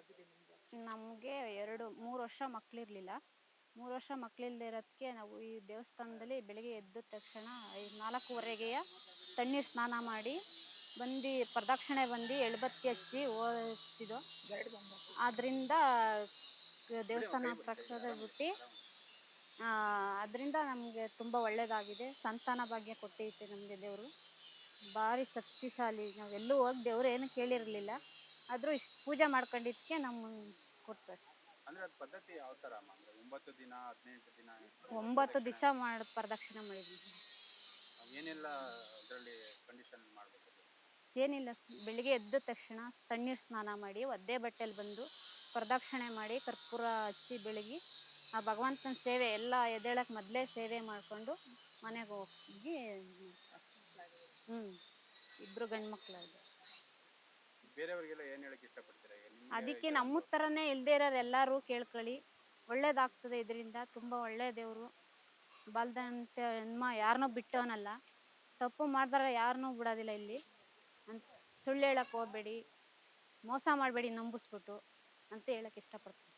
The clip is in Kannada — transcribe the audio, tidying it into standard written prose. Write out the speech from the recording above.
ಆಗಿದೆ ನಿಮ್ಗೆ? ನಮಗೆ 3 ವರ್ಷ ಮಕ್ಕಳಿರಲಿಲ್ಲ. 3 ವರ್ಷ ಮಕ್ಕಳಿಲ್ಲದೆ ಇರೋದಕ್ಕೆ ನಾವು ಈ ದೇವಸ್ಥಾನದಲ್ಲಿ ಬೆಳಿಗ್ಗೆ ಎದ್ದ ತಕ್ಷಣ 4:15ಗೆ ತಣ್ಣೀರು ಸ್ನಾನ ಮಾಡಿ ಬಂದು ಪ್ರದಕ್ಷಿಣೆ ಬಂದು ಎಳ್ಬತ್ತಿ ಹಚ್ಚಿ ಓದಿಸಿದ್ದು. ಅದರಿಂದ ದೇವಸ್ಥಾನ ಪ್ರಸಾದ ಬಿಟ್ಟು ಅದರಿಂದ ನಮಗೆ ತುಂಬ ಒಳ್ಳೆಯದಾಗಿದೆ. ಸಂತಾನ ಭಾಗ್ಯ ಕೊಟ್ಟೈತೆ ನಮಗೆ ದೇವರು. ಭಾರಿ ಶಕ್ತಿಶಾಲಿ. ನಾವೆಲ್ಲೂ ಹೋಗಿ ದೇವ್ರು ಏನು ಕೇಳಿರಲಿಲ್ಲ, ಆದರೂ ಇಷ್ಟು ಪೂಜೆ ಮಾಡ್ಕೊಂಡಿದ್ದಕ್ಕೆ ನಮ್ಮನ್ನು ಕೊಡ್ತಾರೆ. ಅಂದ್ರೆ ಅದು ಪದ್ಧತಿ ಯಾವ ಥರ ಅಮ್ಮ? ಅಂದ್ರೆ 9 ದಿನ 18 ದಿನ 9 ದಿವಸ ಪ್ರದಕ್ಷಿಣೆ ಮಾಡಿದ್ವಿ. ಏನೆಲ್ಲ ಅದರಲ್ಲಿ ಕಂಡೀಷನ್ ಮಾಡಬೇಕು? ಏನಿಲ್ಲ, ಬೆಳಿಗ್ಗೆ ಎದ್ದ ತಕ್ಷಣ ತಣ್ಣೀರು ಸ್ನಾನ ಮಾಡಿ ಒದ್ದೆ ಬಟ್ಟೆಲಿ ಬಂದು ಪ್ರದಕ್ಷಿಣೆ ಮಾಡಿ ಕರ್ಪೂರ ಹಚ್ಚಿ ಬೆಳಗ್ಗೆ ಆ ಭಗವಂತನ ಸೇವೆ ಎಲ್ಲ ಎದ್ದೇಳಕ್ಕೆ ಮೊದಲೇ ಸೇವೆ ಮಾಡಿಕೊಂಡು ಮನೆಗೆ ಹೋಗಿ. ಇಬ್ಬರು ಗಂಡು ಮಕ್ಕಳಾಗಿದೆ. ಬೇರೆಯವರಿಗೆಲ್ಲ ಏನು ಹೇಳಕ್ಕೆ ಇಷ್ಟಪಡ್ತೀರಾ? ಅದಕ್ಕೆ ನಮ್ಮ ಥರನೇ ಇಲ್ಲದೇ ಇರೋರು ಎಲ್ಲರೂ ಕೇಳ್ಕೊಳ್ಳಿ, ಒಳ್ಳೇದಾಗ್ತದೆ. ಇದರಿಂದ ತುಂಬ ಒಳ್ಳೆಯ ದೇವರು. ಬಾಲ್ದಂತ ಹೆಣ್ಮ ಯಾರನ್ನೂ ಬಿಟ್ಟವನಲ್ಲ, ತಪ್ಪು ಮಾಡಿದ್ರೆ ಯಾರನ್ನೂ ಬಿಡೋದಿಲ್ಲ ಇಲ್ಲಿ ಅಂತ. ಸುಳ್ಳು ಹೇಳಕ್ಕೆ ಹೋಗಬೇಡಿ, ಮೋಸ ಮಾಡಬೇಡಿ ನಂಬಿಸ್ಬಿಟ್ಟು ಅಂತ ಹೇಳಕ್ಕೆ ಇಷ್ಟಪಡ್ತೀನಿ.